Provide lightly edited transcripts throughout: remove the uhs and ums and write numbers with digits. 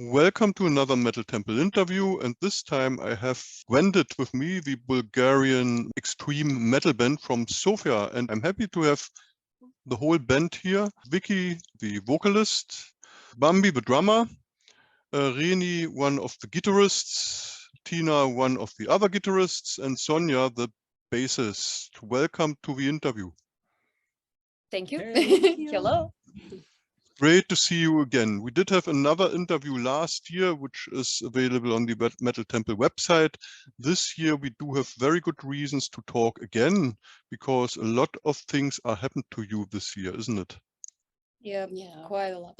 Welcome to another Metal Temple interview, and this time I have Gwendydd with me, the Bulgarian extreme metal band from Sofia, and I'm happy to have the whole band here. Vicky, the vocalist, Bambi, the drummer, Reni, one of the guitarists, Tina, one of the other guitarists, and Sonya, the bassist. Welcome to the interview. Thank you. Hey. Hello. Great to see you again. We did have another interview last year, which is available on the Metal Temple website. This year, we do have very good reasons to talk again, because a lot of things are happened to you this year, isn't it? Yeah, quite a lot.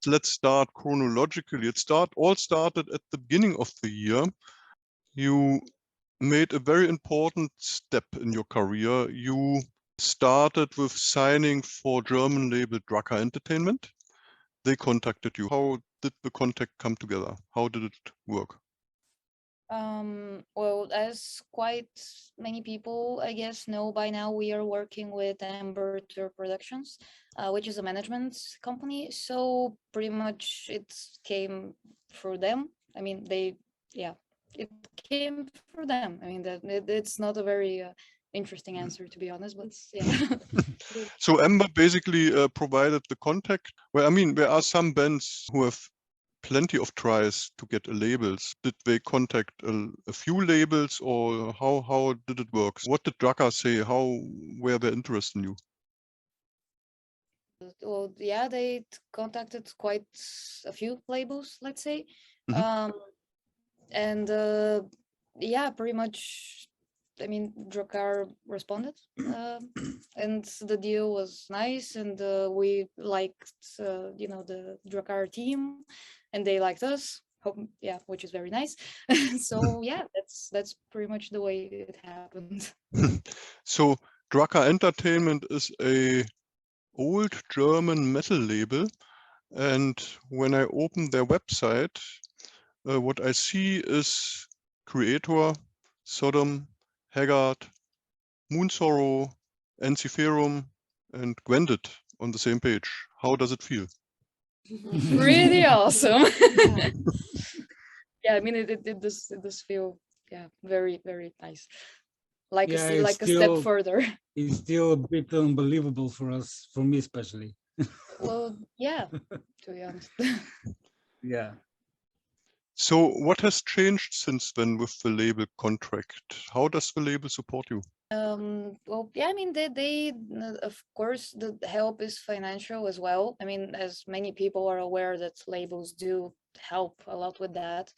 Let's start chronologically. All started at the beginning of the year. You made a very important step in your career. You started with signing for German label Drakkar Entertainment. They contacted you. How did the contact come together? How did it work? Well, as quite many people, I guess, know by now, we are working with Amber Tour Productions, which is a management company. So pretty much it came through them. I mean, it came through them. I mean, it's not a very interesting answer, to be honest, but yeah. So Amber basically provided the contact. Well, I mean, there are some bands who have plenty of tries to get labels. Did they contact a few labels, or how did it work? What did Drakkar say? How were they interested in you? Well, yeah, they contacted quite a few labels, let's say. And yeah, pretty much, I mean, Drakkar responded, and the deal was nice, and we liked, the Drakkar team, and they liked us. Yeah, which is very nice. So yeah, that's pretty much the way it happened. So Drakkar Entertainment is a old German metal label, and when I open their website, what I see is Creator, Sodom, Haggard, Moonsorrow, ENSIFERUM, and Gwendydd on the same page. How does it feel? Pretty awesome. Yeah, I mean, it does feel, yeah, very, very nice. Like a step further. It's still a bit unbelievable for us, for me especially. Well, yeah, to be honest. Yeah. So what has changed since then with the label contract? How does the label support you? Well, yeah, I mean, they of course, the help is financial as well. I mean, as many people are aware that labels do help a lot with that.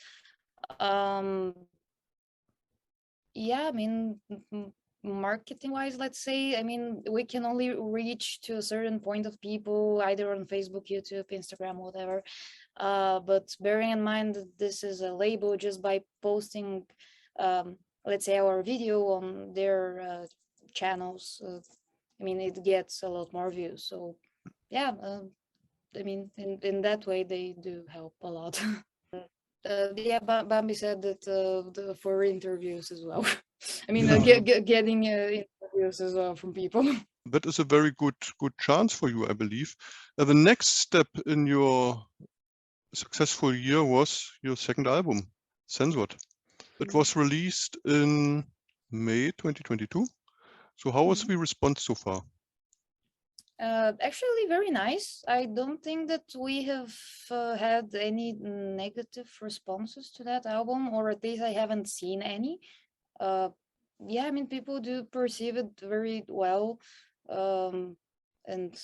Yeah, I mean, marketing wise, let's say, I mean, we can only reach to a certain point of people, either on Facebook, YouTube, Instagram, whatever. But bearing in mind that this is a label, just by posting, let's say, our video on their channels, I mean, it gets a lot more views. So yeah, I mean, in that way, they do help a lot. Yeah, Bambi said that for interviews as well. I mean, getting interviews as well from people. That is a very good chance for you, I believe. The next step in your successful year was your second album, Censored. It was released in May 2022. So how was the response so far? Actually, very nice. I don't think that we have had any negative responses to that album, or at least I haven't seen any. Yeah, I mean, people do perceive it very well, and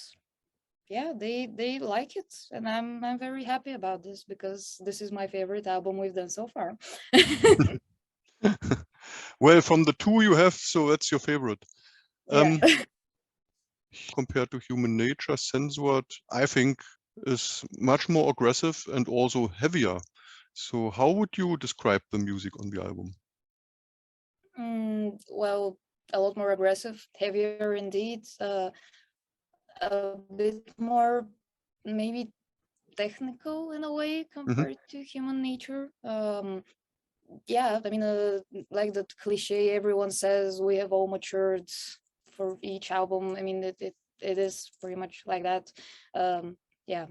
yeah, they like it, and I'm very happy about this, because this is my favorite album we've done so far. Well, from the two you have, so that's your favorite. Yeah. Compared to Human Nature, Censored, I think, is much more aggressive and also heavier. So how would you describe the music on the album? Well, a lot more aggressive, heavier indeed, a bit more maybe technical in a way compared to Human Nature. Yeah, I mean, like that cliche everyone says, we have all matured for each album. I mean, it is pretty much like that. Yeah.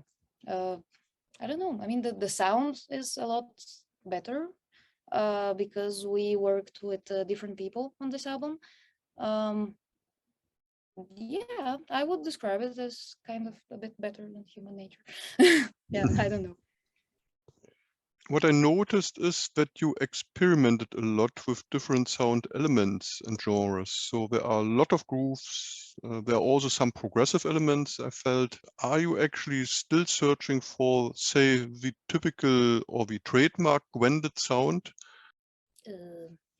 I don't know. I mean, the sound is a lot better because we worked with different people on this album. Yeah, I would describe it as kind of a bit better than Human Nature. Yeah, I don't know. What I noticed is that you experimented a lot with different sound elements and genres. So there are a lot of grooves. There are also some progressive elements, I felt. Are you actually still searching for, say, the typical or the trademark Gwendydd sound?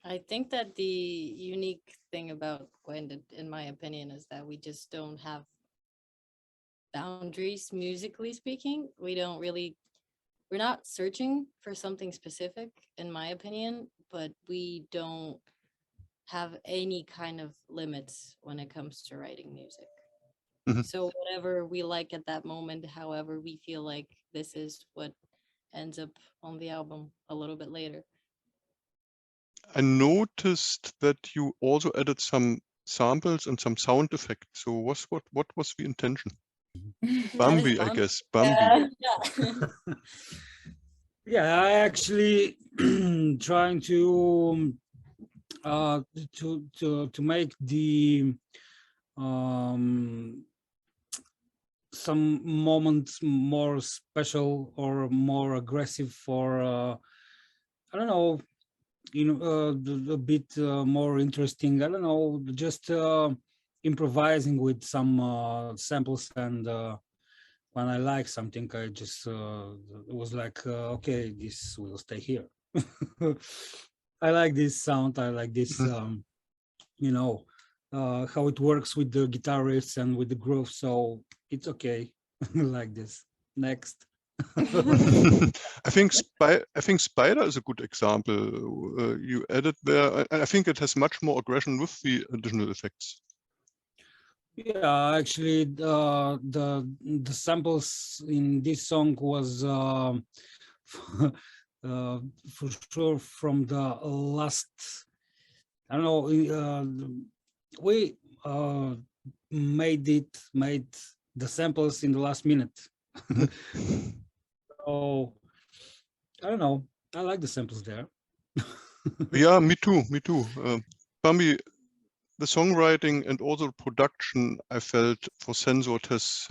I think that the unique thing about Gwendydd, in my opinion, is that we just don't have boundaries musically speaking. We're not searching for something specific, in my opinion, but we don't have any kind of limits when it comes to writing music. Mhm. So whatever we like at that moment, however we feel like this is what ends up on the album a little bit later. I noticed that you also added some samples and some sound effects. So what was the intention? Bambi, I guess. Bambi. Yeah. Yeah, I actually trying to make the some moments more special or more aggressive for I don't know, a bit more interesting. I don't know, just improvising with some samples, and when I like something, I just was like, okay, this will stay here. I like this sound. I like this, you know, how it works with the guitar riffs and with the groove. So it's okay, like this. Next. I think Spider is a good example. You added there. I think it has much more aggression with the additional effects. Yeah, actually, the samples in this song was for sure from the last. I don't know. We made the samples in the last minute. So I don't know. I like the samples there. Yeah, me too. Me too. Bambi, the songwriting and also the production, I felt for Censored has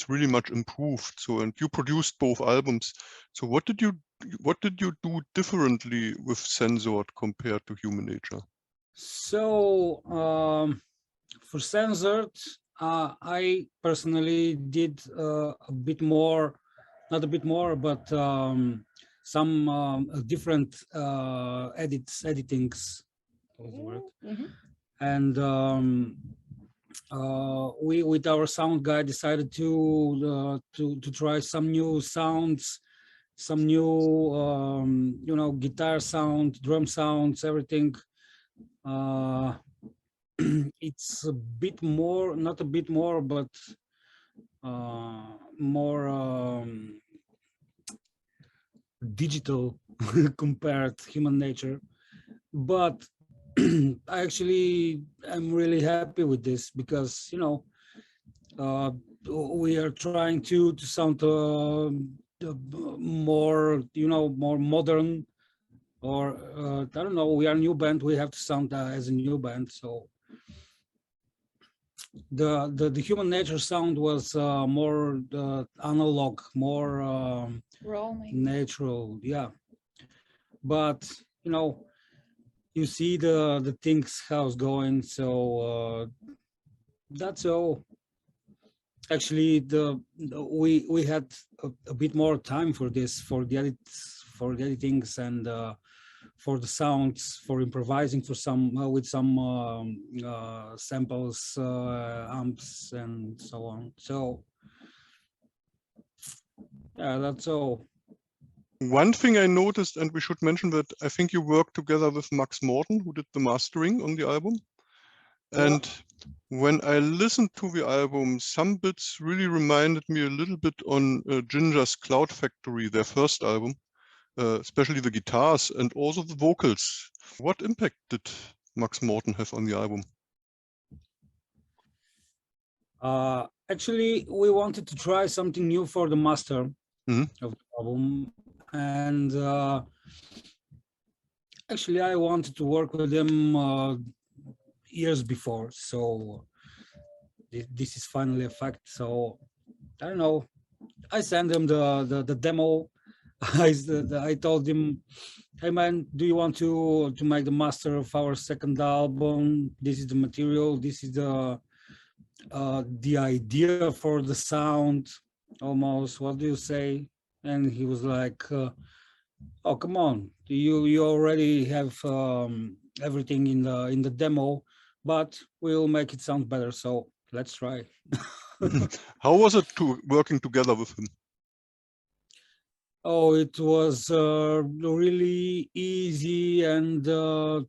really much improved. So, and you produced both albums. So what did you do differently with Censored compared to Human Nature? So for Censored, I personally did a bit more, not a bit more, but some different editings. And we, with our sound guy, decided to try some new sounds, some new guitar sound, drum sounds, everything. It's a bit more, not a bit more, but more digital compared to Human Nature. But actually, I'm really happy with this because, we are trying to sound more, more modern, or I don't know, we are a new band, we have to sound as a new band. So the Human Nature sound was more analog, more Raw, maybe. natural, yeah. But you see the things how's going, so that's all. Actually, we had a bit more time for this, for the editings, and for the sounds, for improvising, for some with some samples, amps, and so on. So yeah, that's all. One thing I noticed, and we should mention that I think you worked together with Max Morton, who did the mastering on the album. And when I listened to the album, some bits really reminded me a little bit on Ginger's Cloud Factory, their first album, especially the guitars and also the vocals. What impact did Max Morton have on the album? Actually, we wanted to try something new for the master. of the album. And actually, I wanted to work with them years before, so this is finally a fact. So I don't know. I sent them the demo. I told him, "Hey man, do you want to make the master of our second album? This is the material. This is the idea for the sound, almost. What do you say?" And he was like, "Oh, come on! You already have everything in the demo, but we'll make it sound better. So let's try." How was it working together with him? Oh, it was really easy, and I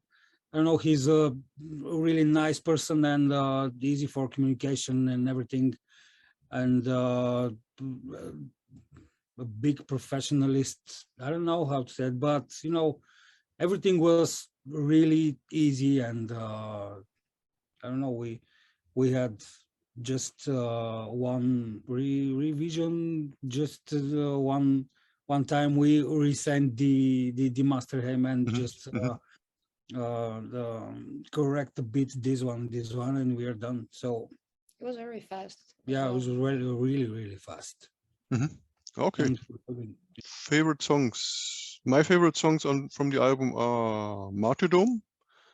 don't know, he's a really nice person and easy for communication and everything, and a big professionalist. I don't know how to say it, but you know, everything was really easy, and I don't know, we had just one revision, just one time we resent the master him and just correct a bit this one, and we are done. So It was very fast. yeah, it was really fast. Okay. Favorite songs. My favorite songs from the album are Martyrdom,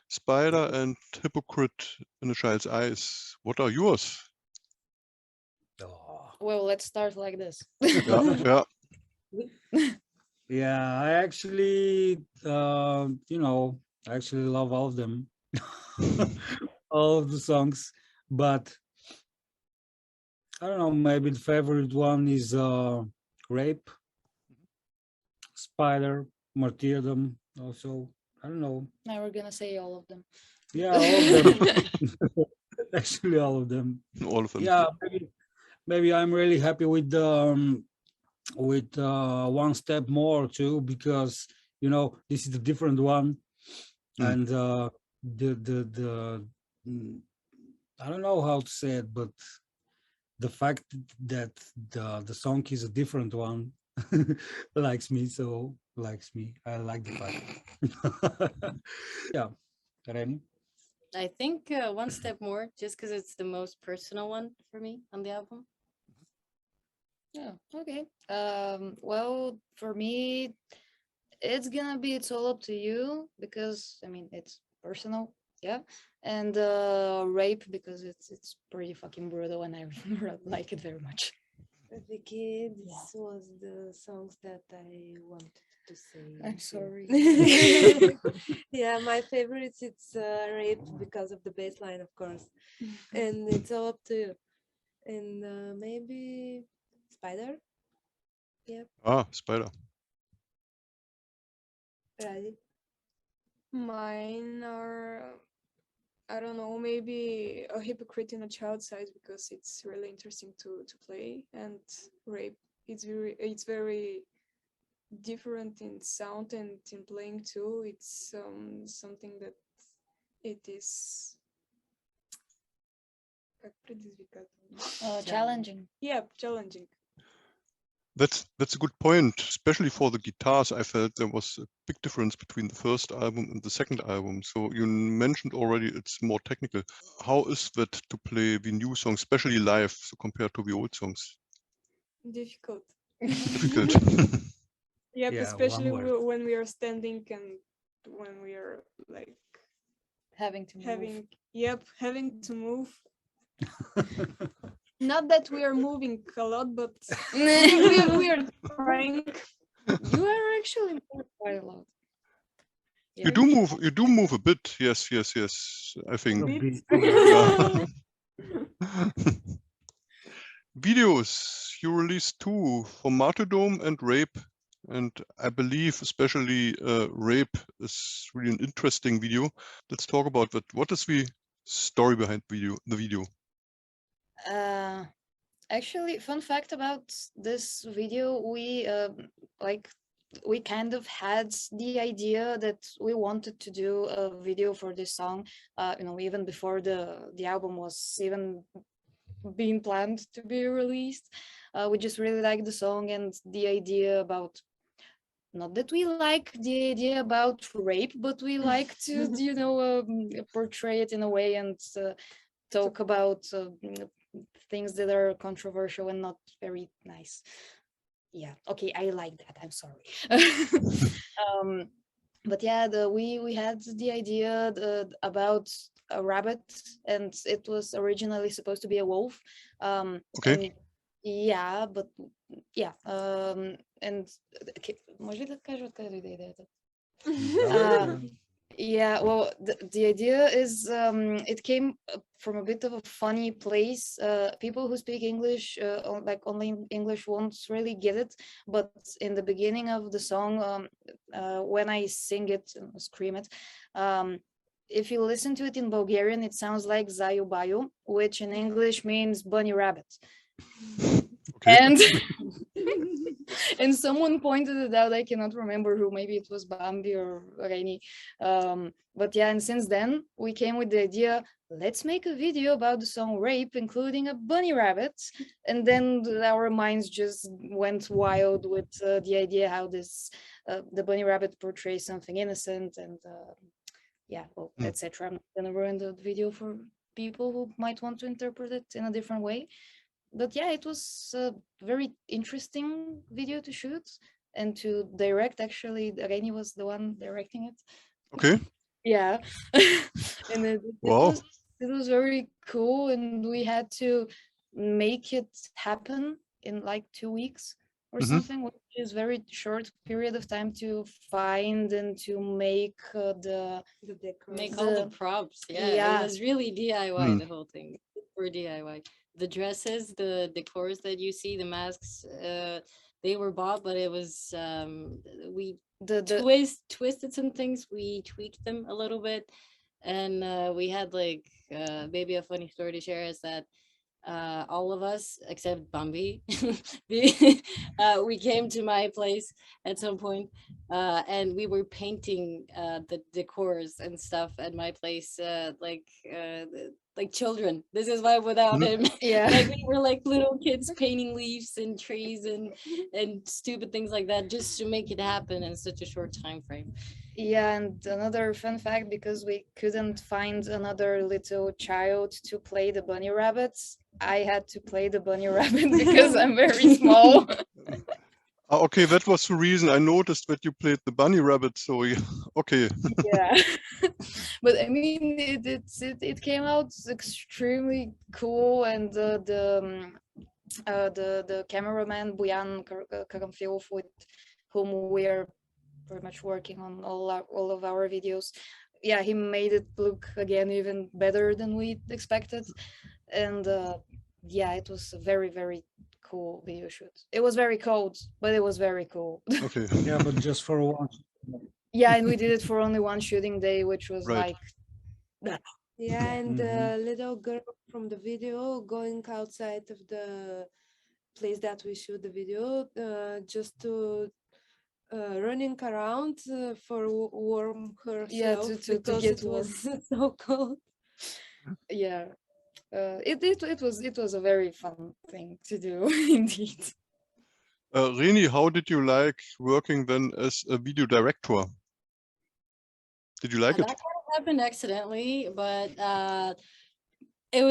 Spider, and Hypocrite in a Child's Eyes. What are yours? Oh. Well, let's start like this. Yeah. Yeah, I actually, you know, I actually love all of them, all of the songs, but I don't know, maybe the favorite one is Rape, Spider, Martyrdom, also. I don't know. Now we're gonna say all of them. Yeah, all of them. Actually, all of them. All of them. Yeah, maybe I'm really happy with One Step More too, because you know this is a different one, and the I don't know how to say it, but the fact that the song is a different one likes me. I like the fact. Yeah, Reni? I think One Step More, just because it's the most personal one for me on the album. Yeah, okay. Well, for me, it's gonna be It's All Up to You, because I mean it's personal, yeah. And Rape, because it's pretty fucking brutal and I like it very much. Vicky, this was the songs that I wanted to say. I'm sorry. Yeah, my favorites, it's Rape because of the bass line, of course. And It's All Up to You. And maybe Spider? Yep. Ah, Spider. Ready? Mine are, I don't know, maybe A Hypocrite in a Child's Eyes, because it's really interesting to play, and Rape. It's very different in sound and in playing too. It's something that it is Challenging. Yeah, challenging. That's a good point, especially for the guitars. I felt there was a big difference between the first album and the second album. So you mentioned already it's more technical. How is that to play the new songs, especially live, so compared to the old songs? Difficult. Difficult. Yep, Yeah, especially one word. when we are standing and when we are like Having to move. having to move. Not that we are moving a lot, but we are trying. You are actually moving quite a lot. You do move a bit. Yes. I think. A bit. Yeah. Videos, you released 2 for Martyrdom and Rape, and I believe especially Rape is really an interesting video. Let's talk about that. What is the story behind the video? Actually, fun fact about this video, we kind of had the idea that we wanted to do a video for this song, you know, even before the album was even being planned to be released. We just really like the song and the idea about, not that we like the idea about rape, but we like to, portray it in a way and talk about things that are controversial and not very nice. Yeah, okay, I like that. I'm sorry. But yeah, we had the idea about a rabbit, and it was originally supposed to be a wolf. Okay. And yeah, but yeah, and okay, може ли да кажа откъде дойде идеята? Yeah, well, the idea is it came from a bit of a funny place. People who speak English, like only English, won't really get it. But in the beginning of the song, when I sing it, scream it, if you listen to it in Bulgarian, it sounds like Zayu Bayu, which in English means bunny rabbit. Okay. And and someone pointed it out. I cannot remember who. Maybe it was Bambi or Reni. But yeah, and since then we came with the idea, let's make a video about the song Rape, including a bunny rabbit. And then our minds just went wild with the idea how this the bunny rabbit portrays something innocent and yeah, well, etc. I'm not gonna ruin the video for people who might want to interpret it in a different way. But yeah, it was a very interesting video to shoot and to direct. Actually, Reni was the one directing it. Okay. Yeah. And Wow. it was very cool, and we had to make it happen in like 2 weeks or something, which is very short period of time to find and to make all the props. Yeah, it was really DIY. The whole thing for DIY. The dresses, the decors that you see, the masks, they were bought, but it was we twisted some things, we tweaked them a little bit, and we had like maybe a funny story to share is that all of us except Bambi we came to my place at some point and we were painting the decors and stuff at my place like children. This is why without him, yeah, like we were like little kids painting leaves and trees and stupid things like that just to make it happen in such a short time frame. Yeah, and another fun fact, because we couldn't find another little child to play the bunny rabbits, I had to play the bunny rabbit because I'm very small. Okay, that was the reason I noticed that you played the bunny rabbit. So yeah, okay. Yeah, but I mean, it came out extremely cool, and the cameraman Buyan Karamfilov, with whom we are pretty much working on all of our videos. Yeah, he made it look again even better than we expected, and yeah, it was a very, very cool video shoot. It was very cold, but it was very cool. Okay. Yeah, but just for one. Yeah, and we did it for only one shooting day, which was Right. like Yeah, and the little girl from the video going outside of the place that we shoot the video, just to running around for warm herself, to because get it was so cold. Yeah, it was a very fun thing to do indeed. Reni, how did you like working then as a video director? Did you like it? That kind of happened accidentally, but it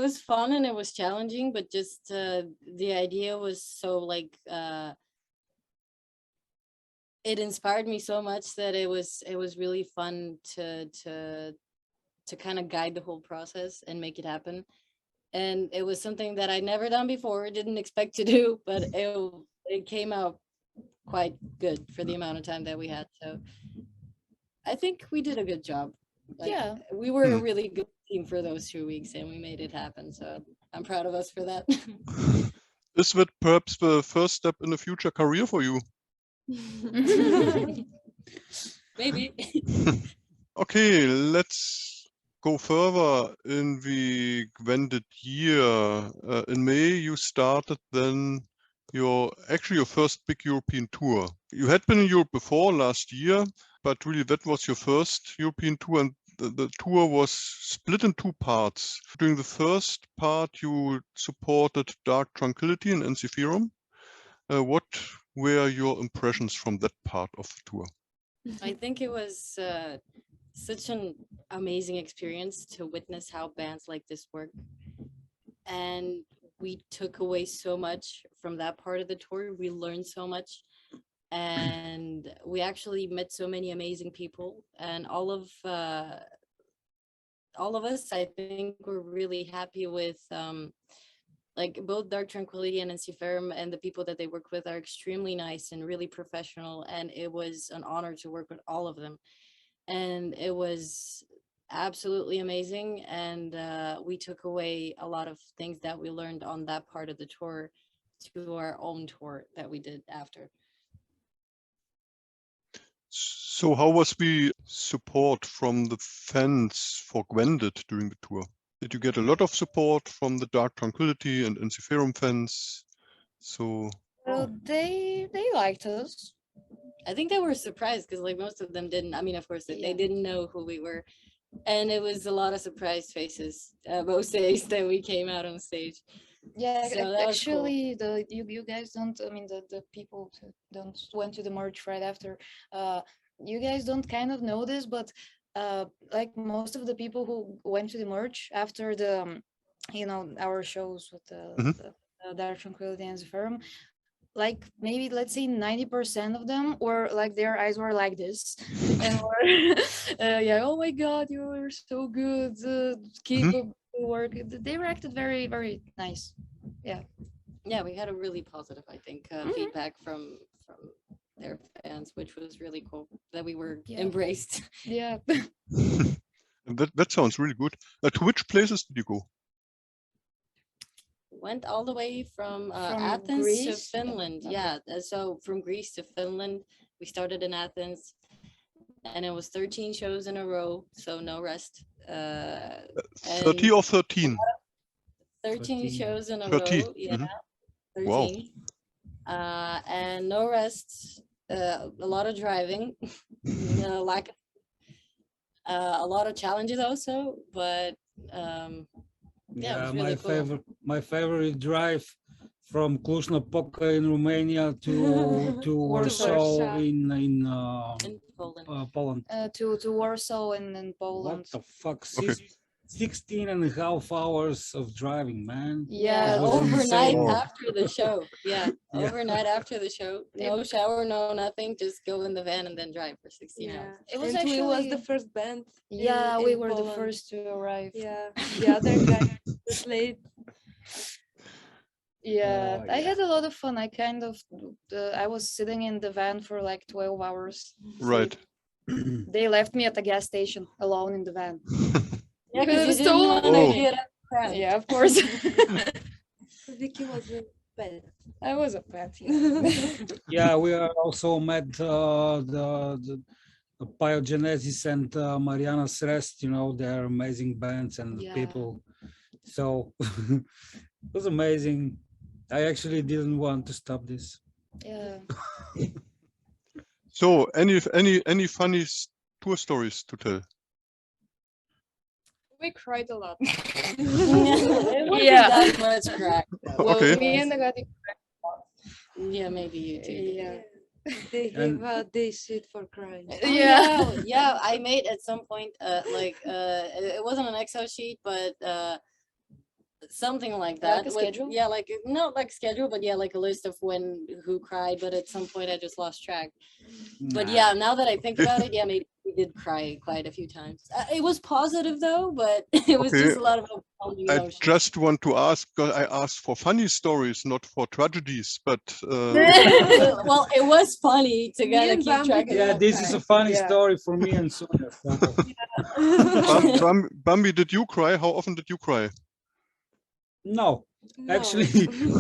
was fun and it was challenging, but just the idea was so like it inspired me so much that it was really fun to kind of guide the whole process and make it happen. And it was something that I'd never done before, didn't expect to do, but it came out quite good for the amount of time that we had. So I think we did a good job. Like, Yeah, we were a really good team for those 2 weeks and we made it happen. So I'm proud of us for that. Is that perhaps the first step in a future career for you? Maybe. Okay, let's go further in the Gwendydd year. In May, you started then your first big European tour. You had been in Europe before last year, but really that was your first European tour, and the tour was split in two parts. During the first part, you supported Dark Tranquility and ENSIFERUM. What were your impressions from that part of the tour? I think it was such an amazing experience to witness how bands like this work. And we took away so much from that part of the tour. We learned so much. And we actually met so many amazing people. And all of us, I think, were really happy with like both Dark Tranquility and ENSIFERUM, and the people that they work with are extremely nice and really professional. And it was an honor to work with all of them. And it was absolutely amazing. And we took away a lot of things that we learned on that part of the tour to our own tour that we did after. So how was the support from the fans for Gwendydd during the tour? Did you get a lot of support from the Dark Tranquility and ENSIFERUM fans? So They liked us. I think they were surprised because like most of them didn't. I mean, of course, they didn't know who we were. And it was a lot of surprised faces most days that we came out on stage. Yeah, So that was cool. actually, you guys don't. I mean, the people don't went to the merge right after. You guys don't kind of know this, but like most of the people who went to the merge after the, our shows with the Dark Tranquility and ENSIFERUM, like maybe let's say 90% of them were like their eyes were like this, and were yeah, oh my God, you were so good, keep up the work. They reacted very, very nice. Yeah, we had a really positive, I think, feedback from their fans, which was really cool that we were embraced. Yeah. that sounds really good. To which places did you go? Went all the way from Athens Greece to Finland. Okay. Yeah, so from Greece to Finland, we started in Athens, and it was 13 shows in a row, so no rest. 30 or 13? 13 shows in a 30. row, yeah, 13. Wow. And no rest, a lot of driving, a lot of challenges also, but yeah, it was really cool. My favorite drive from Cluj-Napoca in Romania to Warsaw in Poland. Poland. To Warsaw and then Poland. What the fuck? Okay. 16 and a half hours of driving, man. Yeah, It was overnight insane. after the show. Yeah, Yeah. overnight after the show. No shower, no nothing. Just go in the van and then drive for 16 hours. It was And we was actually the first band. Yeah, in we were the Poland. first to arrive. Yeah, the other guy was late. Yeah, I yeah. had a lot of fun. I was sitting in the van for like 12 hours. Right. They left me at the gas station alone in the van. Yeah, Because it was you so didn't want to lonely. get out. Yeah, of course. Vicky was a bad. I was a pet. Yeah, we also met the Pyogenesis and Mariana's Rest, they're amazing bands and Yeah. people. So it was amazing. I actually didn't want to stop this. Yeah. So any funny tour stories to tell? We cried a lot. Yeah. That much crack. Well, Okay. me and the guy cried. Yeah, maybe you too. Yeah. They gave out this shit for crying. Yeah. Yeah, I made at some point it wasn't an Excel sheet, but something like that. Like a schedule? Yeah, like not like schedule, but yeah, like a list of who cried, but at some point I just lost track. But yeah, now that I think about it, yeah, maybe we did cry quite a few times. It was positive though, but it was Okay. just a lot of overwhelming I emotions. just want to ask, because I asked for funny stories, not for tragedies, but Well, it was funny to kind of and keep Bambi track of Yeah, that. this is a funny Yeah. story for me and Sonya. Bambi, did you cry? How often did you cry? No, No. actually,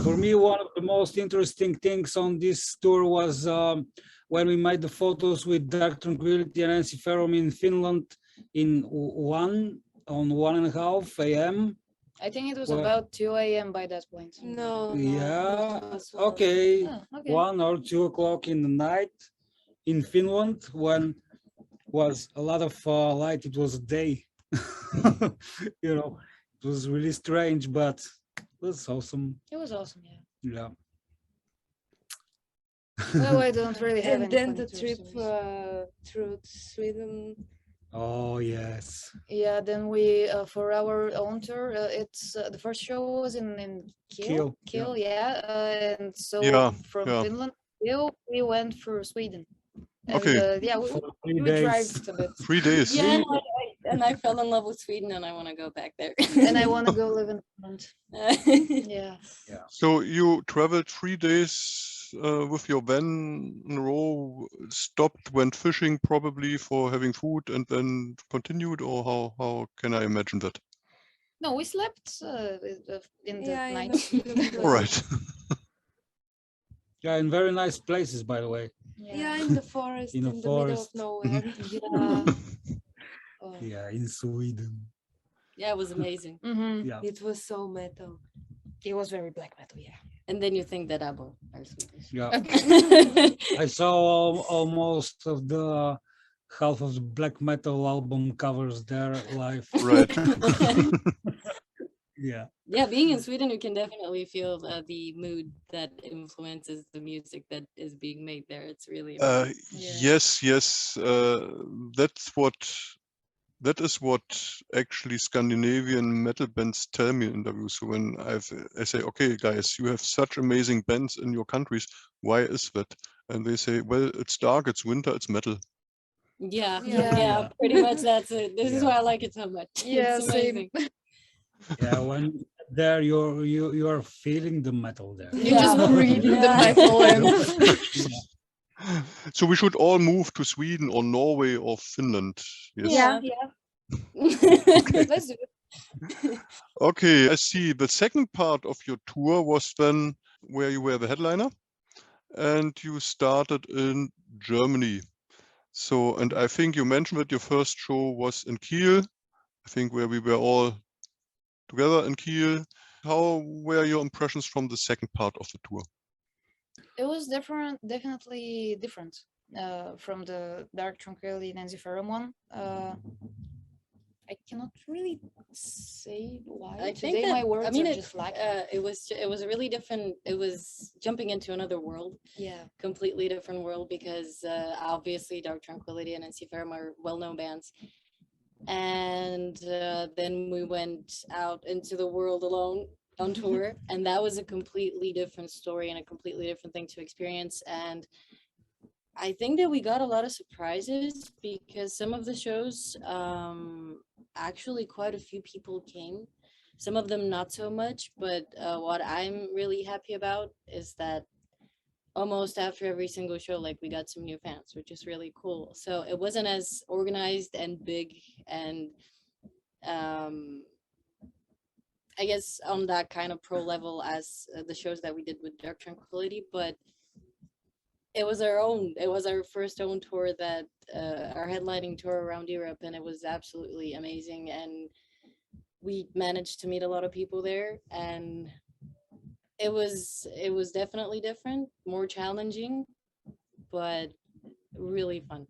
for me, one of the most interesting things on this tour was when we made the photos with Dark Tranquility and ENSIFERUM in Finland in 1:30 a.m. I think it was Well- about 2 a.m. by that point. No. Yeah, it was one. okay, Oh, okay. 1 or 2 o'clock in the night in Finland when was a lot of light. It was a day. You know, it was really strange, but it was awesome. It was awesome, yeah. Yeah. Well, I don't really have And any then funny the tour trip stories. through Sweden. Oh yes. Yeah, then we for our own tour, it's the first show was in Kiel, Kiel, yeah, and so Yeah, from yeah. Finland, Kiel, we went through Sweden, and Okay. yeah, For 3 we days. drove a bit, 3 days. Yeah, and I fell in love with Sweden, and I want to go back there. and I want to go live in Finland. Yeah, So you traveled 3 days with your van in a row, stopped, went fishing probably for having food, and then continued, or how can I imagine that? no, we slept in the Yeah, night. All right. Yeah, in very nice places, by the way. Yeah, in the forest, In in, a the middle of forest. nowhere. Yeah. Oh. Yeah, in Sweden. Yeah, it was amazing. Yeah. It was so metal. It was very black metal, yeah. And then you think that ABBA are Swedish. Yeah. I saw almost of the half of the black metal album covers there live. Right. Yeah. Yeah, being in Sweden, you can definitely feel the mood that influences the music that is being made there. It's really amazing. Yes, yes. That is what actually Scandinavian metal bands tell me in interviews. So when I say, okay, guys, you have such amazing bands in your countries. Why is that? And they say, well, it's dark, it's winter, it's metal. Yeah, Yeah. yeah, pretty much that's it. This is Yeah. why I like it so much. Yeah, It's same. amazing. Yeah, when there you are feeling the metal there. You just breathe the Yeah. metal and So we should all move to Sweden or Norway or Finland. Yes. yeah. Let's do it. Okay, I see. The second part of your tour was then where you were the headliner and you started in Germany. So, and I think you mentioned that your first show was in Kiel, I think where we were all together in Kiel. How were your impressions from the second part of the tour? It was different, definitely different from the Dark Tranquility and ENSIFERUM one. I cannot really say why. I Today think that, my words I mean, are it, just lacking. it was really different. It was jumping into another world, Yeah. completely different world, because obviously Dark Tranquility and ENSIFERUM are well-known bands. And then we went out into the world alone on tour, and that was a completely different story and a completely different thing to experience. And I think that we got a lot of surprises, because some of the shows, actually quite a few people came. Some of them not so much, but what I'm really happy about is that almost after every single show, like, we got some new fans, which is really cool. So it wasn't as organized and big and I guess on that kind of pro level as the shows that we did with Dark Tranquility, but it was our first own tour, that our headlining tour around Europe, and it was absolutely amazing. And we managed to meet a lot of people there, and it was definitely different, more challenging, but really fun.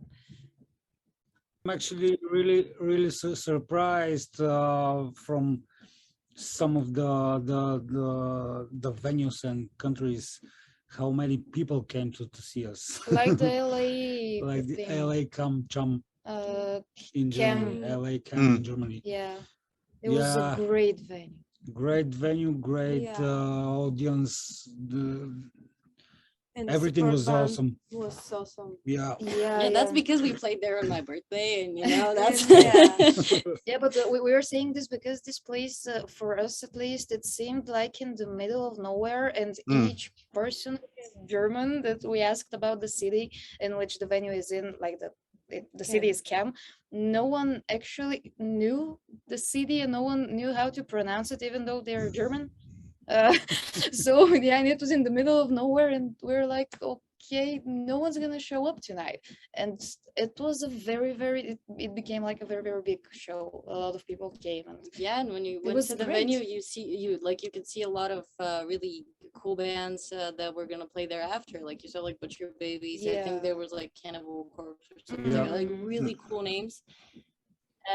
I'm actually really surprised from some of the venues and countries, how many people came to see us. Like the LA Like the thing. LA Cam in Germany, Cam. LA Cam in Germany. Yeah. It was a Yeah. great venue. Great venue, great Yeah. audience. And the Everything support was band awesome. was awesome. Yeah. Yeah, That's because we played there on my birthday, and that's Yeah, but we were saying this because this place, for us at least, it seemed like in the middle of nowhere, and each person is German that we asked about the city in which the venue is in, like the city is Cam. No one actually knew the city, and no one knew how to pronounce it, even though they're German. So yeah, and it was in the middle of nowhere, and we're like, okay, no one's gonna show up tonight. And it was a it became like a very big show. A lot of people came, and yeah. And when you It went was to the great. venue, you could see a lot of really cool bands that were gonna play there after. Like you saw, like Butcher Babies. I Yeah. think there was like Cannibal Corpse or something. Yeah. Like really cool names.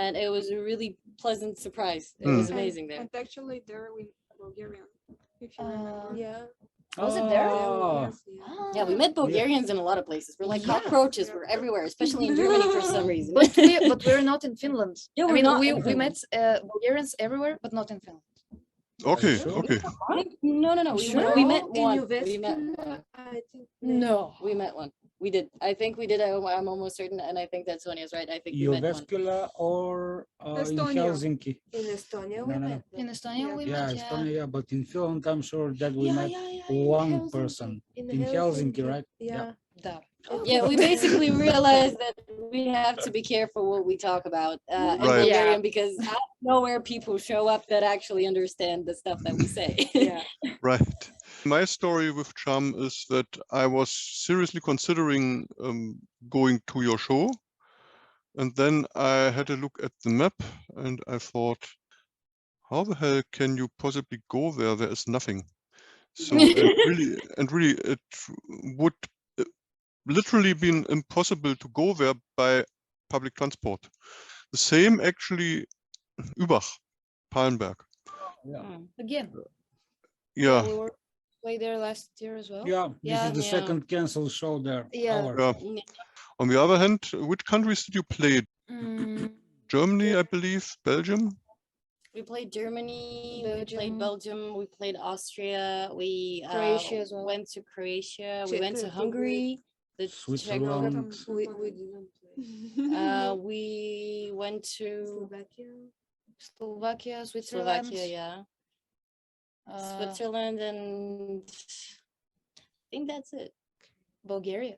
And it was a really pleasant surprise. It Mm. was amazing there. And actually there with Bulgarian, if you remember. Yeah. Was it there? Oh, Yes, yeah. Yeah, we met Bulgarians in a lot of places. We're like Yeah. cockroaches. We're everywhere, especially in Germany for some reason. But we're not in Finland. Yeah, I we're mean, not we in we Finland. met Bulgarians everywhere, but not in Finland. Okay, Sure. okay. No. Sure? We met In one. New We met Vespula, I think. No. We met one. We did. I think we did. I'm almost certain, and I think that Sonya's right. I think we met one. Jyväskylä or in Estonia. Helsinki? In Estonia, we No, no, no. met. In Estonia, Yeah. we Yeah, met. Estonia, yeah, but in Finland, I'm sure that we met in one Helsinki. person In in Helsinki, right? Yeah. Dar. Yeah, we basically realized that we have to be careful what we talk about in Right. Bulgarian Yeah. because out of nowhere people show up that actually understand the stuff that we say. Yeah. Right. My story with Charm is that I was seriously considering going to your show. And then I had a look at the map and I thought, how the hell can you possibly go there? There is nothing. So and really it would literally been impossible to go there by public transport. The same actually Übach, Palenberg. Yeah, Again. Yeah. We were played there last year as well. yeah, this Yeah, is the yeah. second cancelled show there. Yeah. Our. Yeah. On the other hand, which countries did you play? Mm, Germany, I believe, Belgium. We played Germany, we played Belgium. Belgium, we played Austria, we Croatia as well. went to Croatia, we Czech went to Republic. Hungary, the Czech Switzerland. Republic. We didn't play. We went to Slovakia. Switzerland. Slovakia, yeah. uh, Switzerland, and I think that's it. Bulgaria.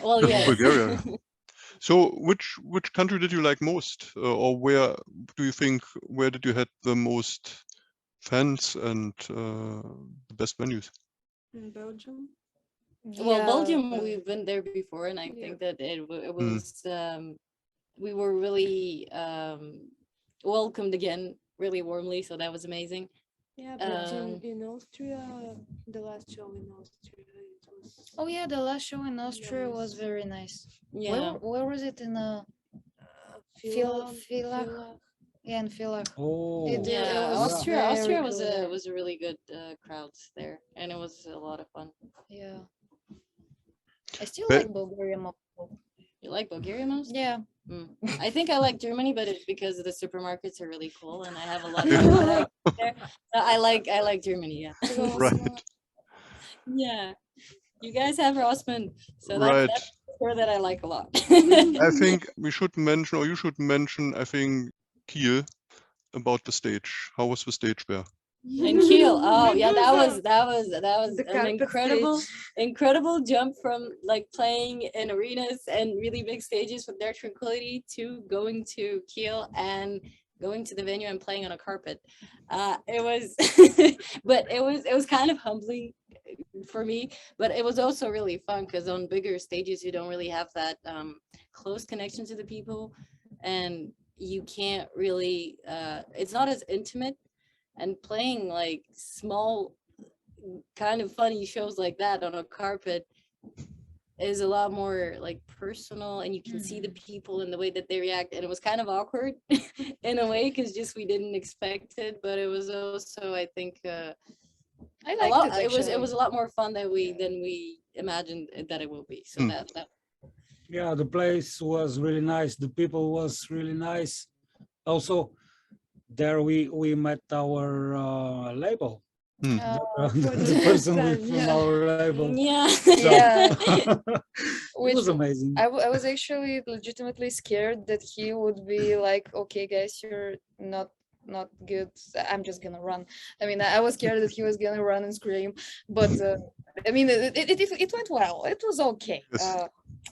Well, yes. Bulgaria. So which country did you like most, or where do you think where did you had the most fans and the best venues? In Belgium. Well, Yeah, Belgium, but- we've been there before, and I Yeah. think that it was we were really welcomed again really warmly, so that was amazing. Yeah, but Um, in Austria, the last show in Austria, it was. Oh yeah, the last show in Austria was Nice. very nice. Yeah. Where was it in Villach. yeah, in Villach. Oh, It did- Yeah, was Austria very was good. was a really good crowd there, and it was a lot of fun. Yeah. I still But- like Bulgaria more. You like Bulgaria most? Yeah. Mm. I think I like Germany, but it's because the supermarkets are really cool, and I have a lot of friends that I there. So I like Germany. Yeah. Right. Yeah. You guys have Rossmann, so Right. that's sure that I like a lot. I think we should mention, or you should mention, I think, Kiel about the stage. How was the stage there? In Kiel, oh yeah, that was The an carpet incredible jump from like playing in arenas and really big stages with Dark Tranquility to going to Kiel and going to the venue and playing on a carpet. It was, but it was kind of humbling for me, but it was also really fun because on bigger stages you don't really have that close connection to the people, and you can't really. It's not as intimate. And playing like small, kind of funny shows like that on a carpet is a lot more like personal, and you can see the people and the way that they react. And it was kind of awkward in a way because just we didn't expect it, but it was also, I think, I a liked lot. it. It was a lot more fun than we imagined that it will be. So that yeah, the place was really nice. The people was really nice. Also, there we met our label. The person from our label. yeah. Yeah. It was amazing. I was actually legitimately scared that he would be like, okay, guys, you're not good. I'm just gonna run. I mean, I was scared that he was gonna run and scream, but I mean, it went well. It was okay. Yes.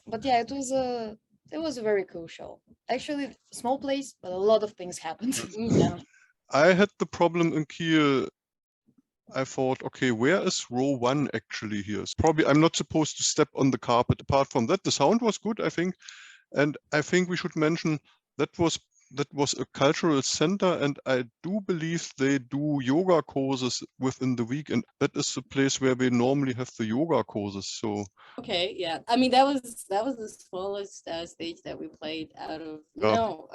But yeah, it was a very cool show. Actually, small place, but a lot of things happened. Yeah. I had the problem in Kiel. I thought, okay, where is row 1 actually here? It's probably I'm not supposed to step on the carpet. Apart from that, the sound was good, I think. And I think we should mention that was that was a cultural center, and I do believe they do yoga courses within the week, and that is the place where we normally have the yoga courses. So Okay, yeah. I mean, that was the smallest stage that we played out of. Yeah. No,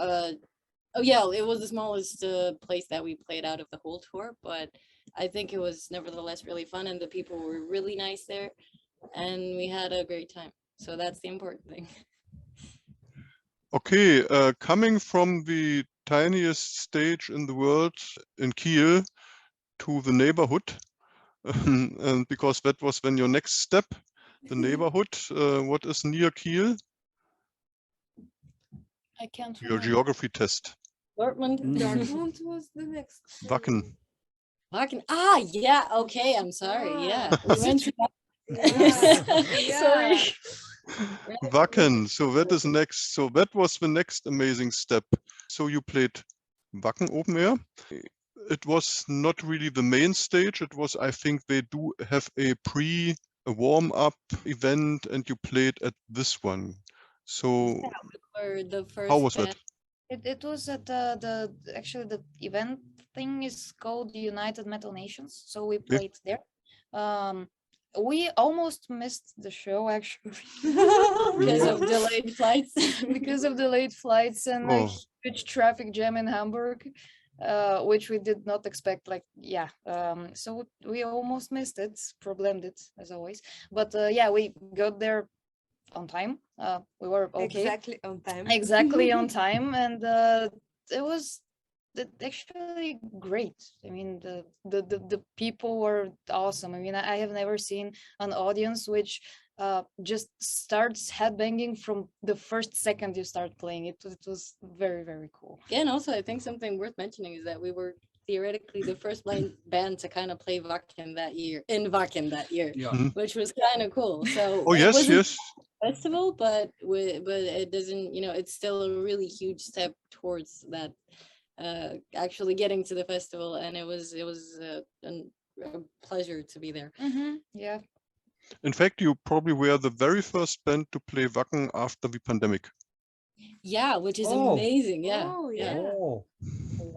oh yeah, it was the smallest place that we played out of the whole tour, but I think it was nevertheless really fun, and the people were really nice there, and we had a great time. So that's the important thing. okay, coming from the tiniest stage in the world in Kiel to the neighborhood, and because that was then your next step, the neighborhood. What is near Kiel? I can't Your remember. geography test. Dortmund, Dortmund was the next. Wacken. Wacken. Ah, yeah. Okay, I'm sorry. Yeah, we went to. Yeah. Sorry. Wacken. So that is next. So that was the next amazing step. So you played Wacken open air. It was not really the main stage. It was, I think they do have a warm-up event, and you played at this one. So For the first how was band. that? It was at actually the event thing is called United Metal Nations. So we played there. We almost missed the show actually Because of delayed flights. because of delayed flights and a Oh. huge traffic jam in Hamburg, which we did not expect. Like, yeah, so we almost missed it, problemed it as always. But yeah, we got there on time. We were okay. Exactly on time. Exactly on time, and it was actually great. I mean, the people were awesome. I mean, I have never seen an audience which just starts headbanging from the first second you start playing. It was very, very cool. Yeah, and also I think something worth mentioning is that we were theoretically the first band to kind of play Wacken that year, Yeah. which was kind of cool. So Oh it yes, wasn't yes. a festival, but it doesn't, it's still a really huge step towards that, actually getting to the festival, and it was a pleasure to be there. Yeah. In fact, you probably were the very first band to play Wacken after the pandemic. Yeah, which is Oh. amazing. Yeah. Oh, yeah. yeah. Oh,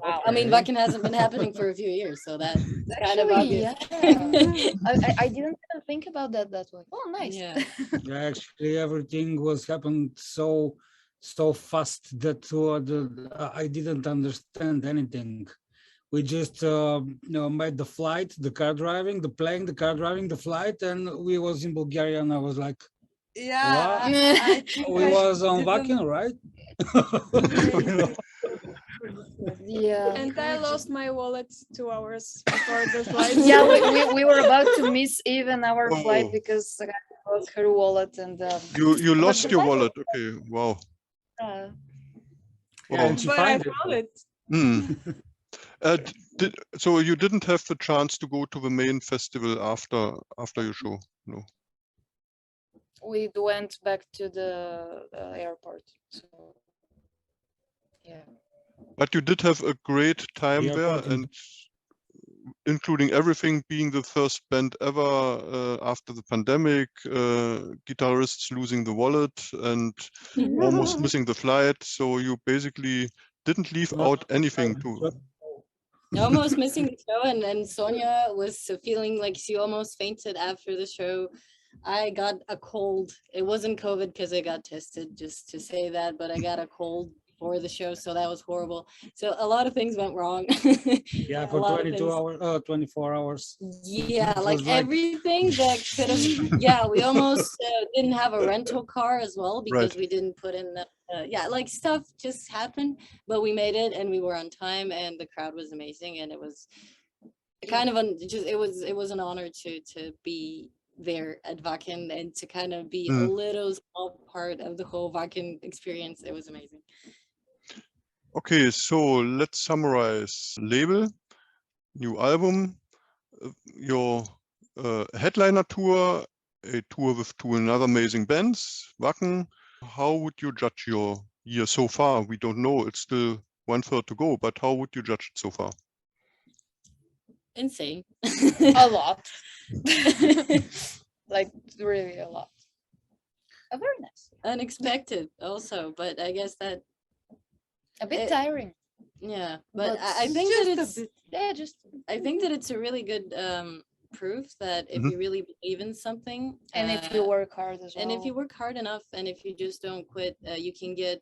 Wow. I mean, okay. Wacken hasn't been happening for a few years, so that's kind of Actually, obvious. yeah. I didn't even think about that way. Oh, nice. Yeah. Yeah, actually, everything was happened so fast that I didn't understand anything. We just made the flight, the car driving, the plane, the car driving, the flight, and we was in Bulgaria, and I was like, Yeah. What? I think we I was on didn't- Wacken, right? You know? Yeah. And I lost my wallet 2 hours before the flight. Yeah, we were about to miss even our flight Oh. because I lost her wallet and You but lost the your flight wallet. Okay, wow. uh, Yeah, and she But I found it. found it. Hmm. So you didn't have the chance to go to the main festival after your show? No. we went back to the airport. So yeah. But you did have a great time The there, airport in- and including everything, being the first band ever after the pandemic, guitarists losing the wallet and almost missing the flight. So you basically didn't leave No, out anything to. Almost missing the show, and then Sonya was feeling like she almost fainted after the show. I got a cold. It wasn't COVID because I got tested, just to say that, but I got a cold for the show, so that was horrible. So a lot of things went wrong. Yeah, A for lot of 22 things. hours, 24 hours. Yeah, It like was like- everything that could have. Yeah, we almost didn't have a rental car as well because Right. we didn't put in the. Yeah, like stuff just happened, but we made it and we were on time, and the crowd was amazing, and it was kind of it was an honor to be there at Wacken and to kind of be a little small part of the whole Wacken experience. It was amazing. Okay, so let's summarize. Label, new album, your headliner tour, a tour with two another amazing bands, Wacken. How would you judge your year so far? We don't know, it's still 1/3 to go, but how would you judge it so far? Insane. A lot. Like really a lot. Very nice. Unexpected also, but I guess that A bit It- tiring. Yeah, but But I think that Just a it's bit. Yeah, just I think that it's a really good proof that if Mhm. you really believe in something, and if you work hard as well. and if you work hard enough, and if you just don't quit, you can get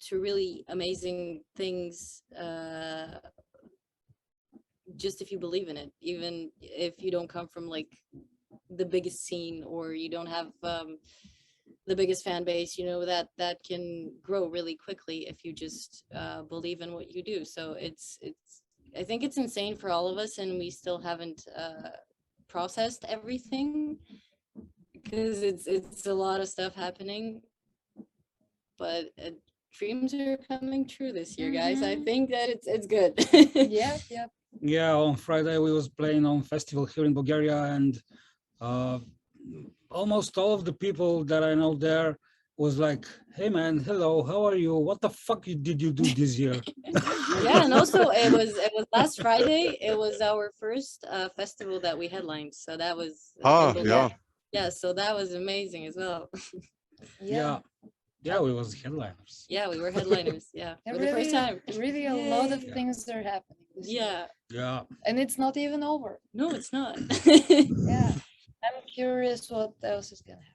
to really amazing things. Just if you believe in it, even if you don't come from like the biggest scene or you don't have the biggest fan base, you know, that can grow really quickly if you just believe in what you do. So it's I think it's insane for all of us, and we still haven't processed everything because it's a lot of stuff happening, but dreams are coming true this year, guys. I Mhm. think that it's good. Yeah, yeah. Yeah, on Friday we was playing on festival here in Bulgaria, and almost all of the people that I know there was like, "Hey man, hello, how are you? What the fuck did you do this year?" Yeah, and also it was last Friday. It was our first festival that we headlined, so that was in Bulgaria. Yeah, so that was amazing as well. Yeah, yeah, we was headliners. Yeah, we were headliners. Yeah, for the first time. Really a lot of Yay. things are happening this year. Yeah, Yeah, And it's not even over. no, it's not. Yeah. I'm curious what else is gonna happen.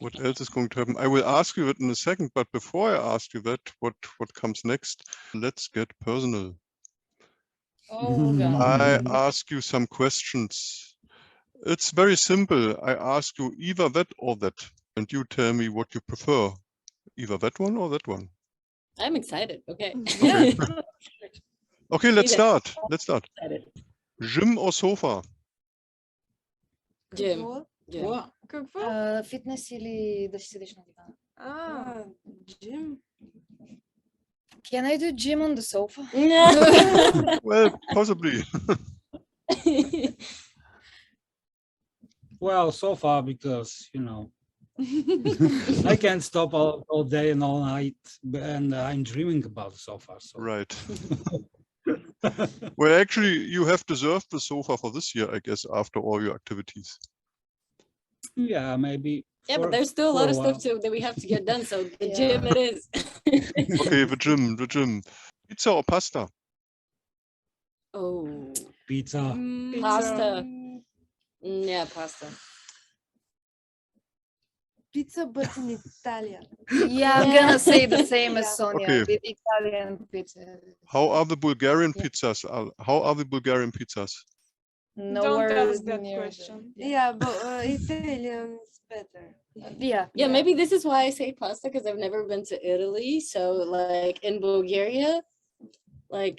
What else is going to happen? I will ask you that in a second, but before I ask you that, what comes next? Let's get personal. Oh god. I ask you some questions. It's very simple. I ask you either that or that, and you tell me what you prefer. Either that one or that one. I'm excited. Okay. Okay. Okay, let's Either. start. Let's start. Excited. Gym or sofa? Gym. Какво? Gym. Какво? Фитнес или да си седиш на дивана? Gym. Can I do gym on the sofa? Well, possibly. well, so far because you know I can't stop all day and all night, and I'm dreaming about the sofa. So Right. Well, actually, you have deserved the sofa for this year, I guess, after all your activities. yeah, maybe. Yeah, but there's still a for lot of stuff while. that we have to get done. So the Yeah. gym it is. Okay, the gym. Pizza or pasta? Oh, Pizza. pasta. Yeah, pasta. Pizza, but in Italian. Yeah, I'm gonna say the same as Yeah. Sonya. Okay. With Italian pizza. How are the Bulgarian Yeah. pizzas? How are the Bulgarian pizzas? Nowhere Don't ask that near question. Yeah, but Italian is better. Yeah, maybe this is why I say pasta, because I've never been to Italy. So like in Bulgaria, like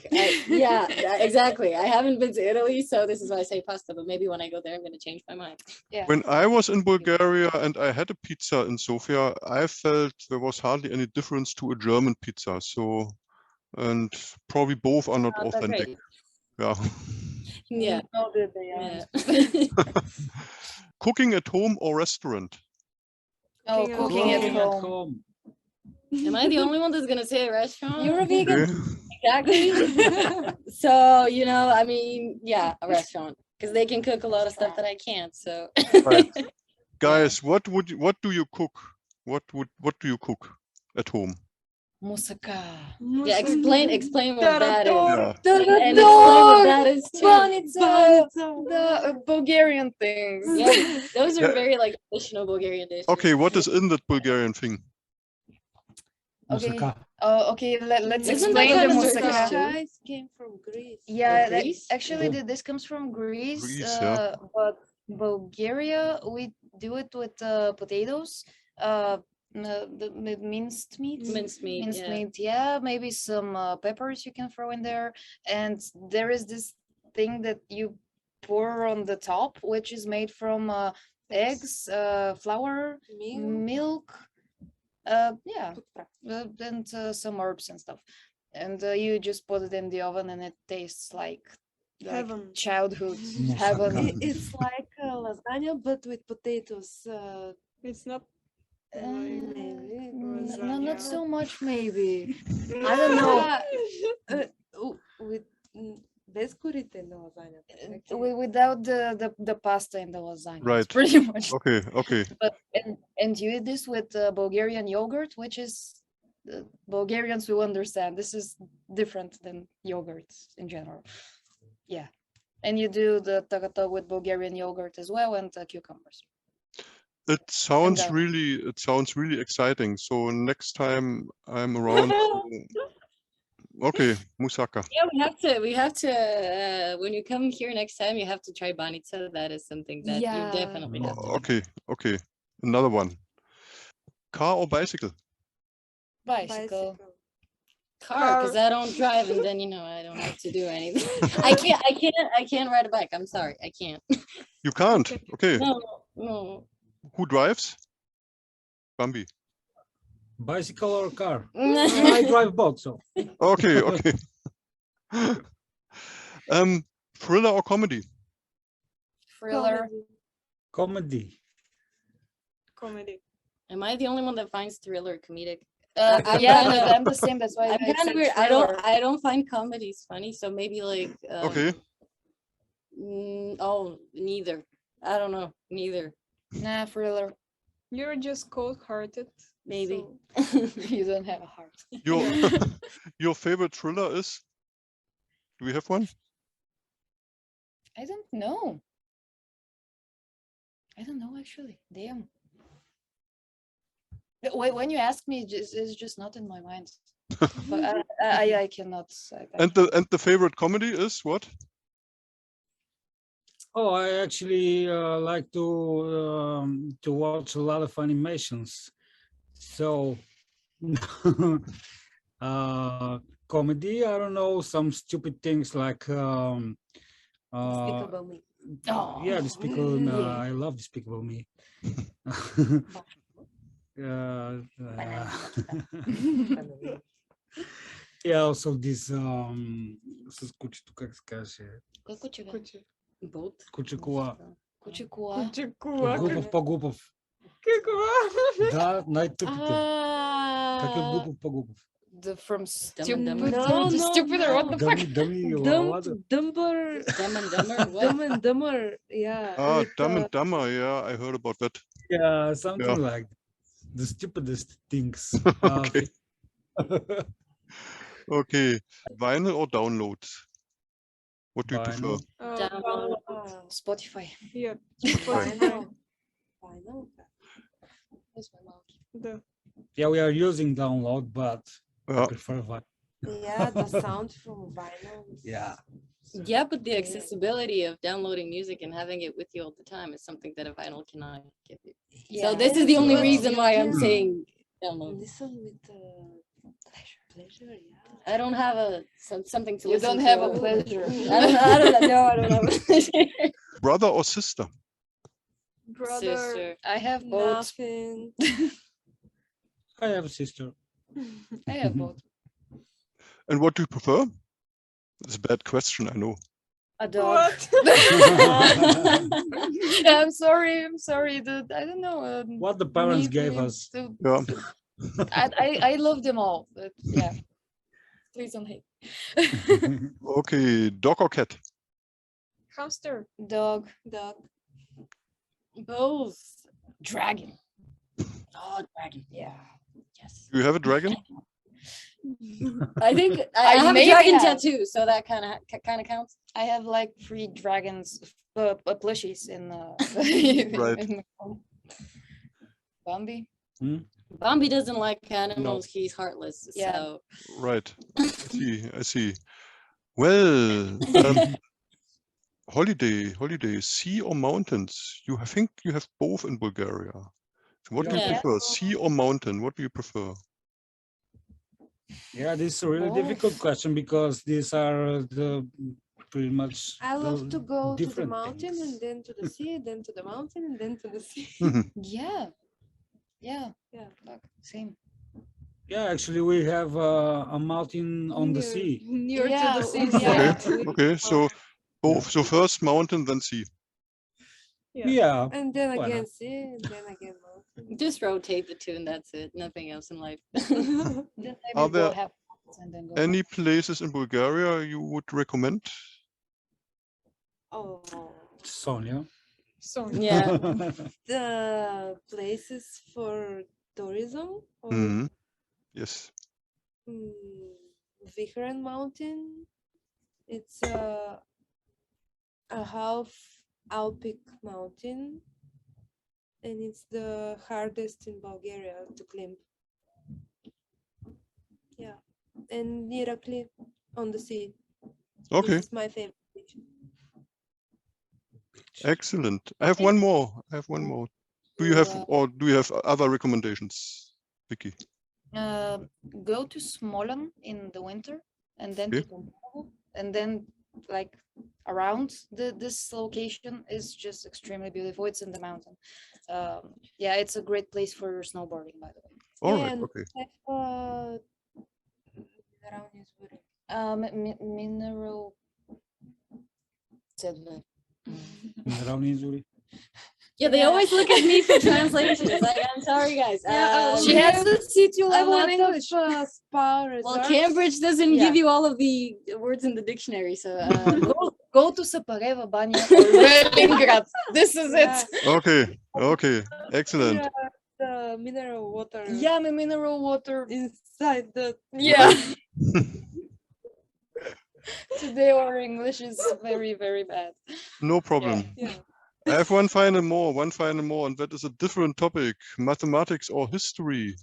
yeah, exactly. I haven't been to Italy, so this is why I say pasta. But maybe when I go there, I'm gonna change my mind. Yeah. When I was in Bulgaria and I had a pizza in Sofia, I felt there was hardly any difference to a German pizza. So, and probably both are not authentic. Yeah. Yeah. No, they Yeah. aren't. Cooking at home or restaurant? Oh, Cooking at cooking at Cooking home. Am I the only one that's gonna say a restaurant? You're a vegan. Okay. Exactly. So you know, I mean, yeah, a restaurant, because they can cook a lot of stuff that I can't. So. Right. Guys, what do you cook? What do you cook at home? Moussaka. Yeah, explain what that is. Yeah. And explain what that is too. The Bulgarian things. Yeah, those are Yeah. very like traditional Bulgarian dishes. Okay, what is in that Bulgarian thing? Okay. Moussaka. Oh, okay. Let's Isn't explain that the kind of moussaka. Turkish too? Guys came from Greece. Yeah, Greece? actually, Cool. this comes from Greece. Greece, yeah. But Bulgaria, we do it with potatoes, the minced meat. Minced meat. Minced Yeah. meat, yeah, maybe some peppers you can throw in there, and there is this thing that you pour on the top, which is made from eggs, flour, milk, yeah, and some herbs and stuff, and you just put it in the oven, and it tastes like Heaven. childhood Moussaka. heaven. It's like lasagna, but with potatoes. It's not. Maybe. No, not so much, maybe. I don't know. With без корите на lasagna. Without the pasta in the lasagna, it's Right. pretty much. Okay. But and you eat this with Bulgarian yogurt, which is Bulgarians will understand. This is different than yogurts in general. Yeah. And you do the tagata with Bulgarian yogurt as well and cucumbers. It sounds that- really exciting. So next time I'm around. Okay, Musaka. Yeah, we have to. When you come here next time, you have to try banitsa. That is something that you Yeah. definitely have to. Okay. Another one. Car or bicycle? Bicycle. Car, because I don't drive, and then I don't have to do anything. I can't ride a bike. I'm sorry, I can't. You can't. Okay. No. Who drives? Bambi. Bicycle or car? I drive both, so. Okay. Thriller or comedy? Thriller. Comedy. Comedy. Am I the only one that finds thriller comedic? Yeah, I'm the same. That's why I'm I kind of said weird. thriller. I don't find comedies funny, so maybe like. Okay. Neither. I don't know. Neither. Nah, thriller. You're just cold-hearted. Maybe. so- You don't have a heart. Your favorite thriller is? Do we have one? I don't know. I don't know actually. Damn. When you ask me, it's just not in my mind. But I cannot. And the favorite comedy is what? Oh, I actually like to watch a lot of animations. So, comedy. I don't know, some stupid things like Despicable Me. Oh, yeah, Despicable Me. yeah. I love Despicable Me. Yeah, also this с кучето, как се каже? Куче. Both. Кучекула. Кучекула. Кучекула. Глупав по-глупав. Какво? Да, най-тъпите. Как е глупав по-глупав? From stupid Dumb. No, to no, stupider. What the fuck? Дъми, Dumber. Dumb and Dumber. What? Dumb and Dumber. Yeah. Ah, with, Dumb and Dumber. Yeah, I heard about that. Yeah, something like the stupidest things. Okay. Okay. Vinyl or downloads? What do you prefer? Vinyl. Download. Spotify. Yeah. Vinyl. Vinyl. That's my mouth. Да. Yeah, we are using download, but I Yeah. prefer vinyl. Yeah, the sound from vinyl. Yeah. Yeah, but the accessibility of downloading music and having it with you all the time is something that a vinyl cannot give you. So this is the only But reason you why I'm can saying download. Listen with pleasure. Yeah. I don't have something to You listen don't to. have a pleasure. I don't have a pleasure. Brother or sister? Brother. Sister. I have both. Nothing. I have a sister. I have both. And what do you prefer? It's a bad question, I know. A dog. What? I'm sorry, dude. I don't know. What the parents me gave feeling us. to- Yeah. I love them all. But yeah. Please don't hate. Okay. Dog or cat? Hamster. Dog. Dog. Both. Dragon. Oh, dragon. Yeah. Yes. Do you have a dragon? I think I I have a maybe dragon have. tattoo, so that kind of counts. I have like 3 dragons plushies in Right. in the phone. Bambi. Bambi doesn't like animals. He's heartless. Yeah. So Right. I see. Well, holiday, sea or mountains? I think you have both in Bulgaria. So what do you Yeah. prefer, sea or mountain? What do you prefer? Yeah, this is a really Both. difficult question because these are the pretty much I love the to go to the different mountain things. and then to the sea, then to the mountain and then to the sea. Yeah. Yeah. Yeah. Like, same. Yeah, actually, we have a mountain on the sea. Near to Yeah, the sea. yeah. Okay, so both. So first mountain, then sea. Yeah. Yeah, And then Why again not? sea, and then again mountain. just rotate the two, and that's it. Nothing else in life. Then maybe Are go there have and then go Any home. places in Bulgaria you would recommend? Oh, Sonya. So Yeah. the places for tourism. Or Mhm. Yes. Vicheren mountain. It's a half Alpic mountain, and it's the hardest in Bulgaria to climb. Yeah, and Irakli on the sea. Okay, This is my favorite beach. excellent. I have one more. Do you have other recommendations, Vicky? Go to Smolen in the winter, and then to Okay. Tombovo, and then like around this location is just extremely beautiful. It's in the mountain. Yeah, it's a great place for snowboarding, by the way. All Yeah, right, and okay. around Izvori. Mineral. Ravni Izvori. Yeah, they always look at me for translations. Like, I'm sorry, guys. She has a C2 A level lot in English. of spa Well, resorts. Cambridge doesn't Yeah. give you all of the words in the dictionary, so Go to Sapareva Banya or Leningrad. This is it. Okay, excellent. Yeah, the mineral water Yummy mineral water. inside the Yeah. Today our English is very, very bad. No problem. yeah. I have one final more, and that is a different topic: mathematics or history.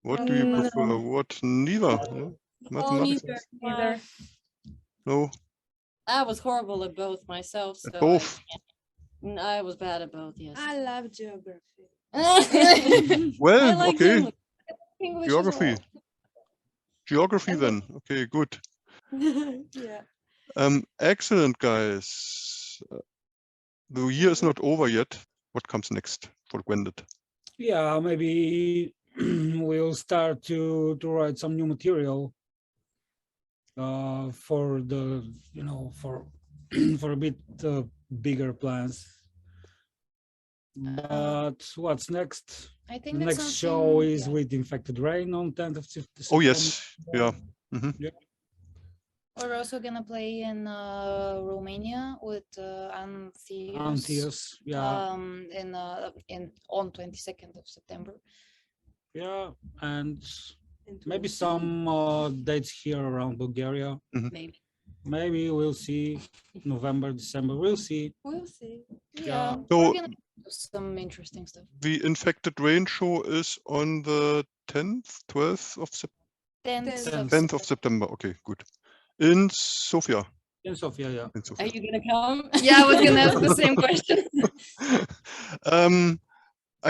What do you prefer? What? Neither. No? Mathematics. Neither. No. I was horrible at both myself. So Both. I was bad at both. Yes. I love geography. Well, I like okay. English. English as Geography. well. Geography then. Okay, good. Yeah. Excellent, guys. The year is not over yet. What comes next for Gwendydd? Yeah, maybe we'll start to write some new material for the for a bit bigger plans. But what's next? I think The that's next show something- is yeah. with Infected Rain on 10th of September. Oh yes, yeah. We're also gonna play in Romania with Antheus. Antheus, yeah, On 22nd of September. yeah, and And maybe we'll some dates here around Bulgaria. Maybe. Maybe we'll see. November, December, we'll see. We'll see. Yeah, So we're gonna do some interesting stuff. the Infected Rain show is on the 10th, 12th of September. 10th of September. Okay, good. In Sofia. In Sofia, yeah. In Are Sofia. you gonna come? Yeah, I was gonna ask the same question.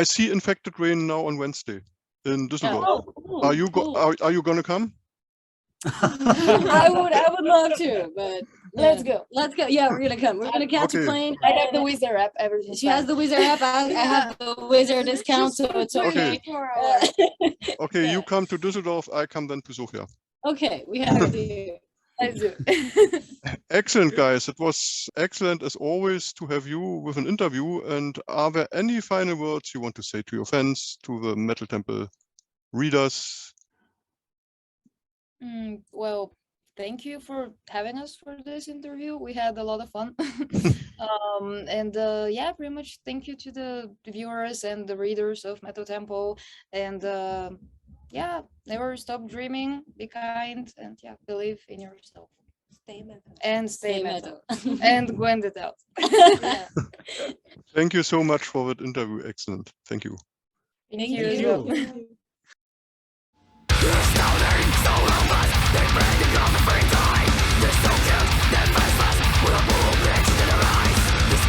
I see Infected Rain now on Wednesday in Düsseldorf. Oh, cool, Are you cool. are you gonna come? I would love to, but Let's go. Let's go. Yeah, we're gonna come. We're gonna catch a Okay. plane. I have the Wizard app. Everything. She has the Wizard app. I have the Wizard discount, so it's okay. Okay, you Yeah. come to Düsseldorf, I come then to Sofia. Okay, we have to do. Let's do. Excellent, guys. It was excellent as always to have you with an interview. And are there any final words you want to say to your fans, to the Metal Temple readers? Well, thank you for having us for this interview. We had a lot of fun. Yeah, pretty much thank you to the viewers and the readers of Metal Temple. And yeah, never stop dreaming, be kind, and yeah, believe in yourself. Stay metal. And stay Stay metal. metal. And Gwendydd out. Yeah. Thank you so much for that interview. Excellent. Thank you. Thank you. you. as you. well. Thank you. This so cute, that fast, with a bull bitch in her eyes. This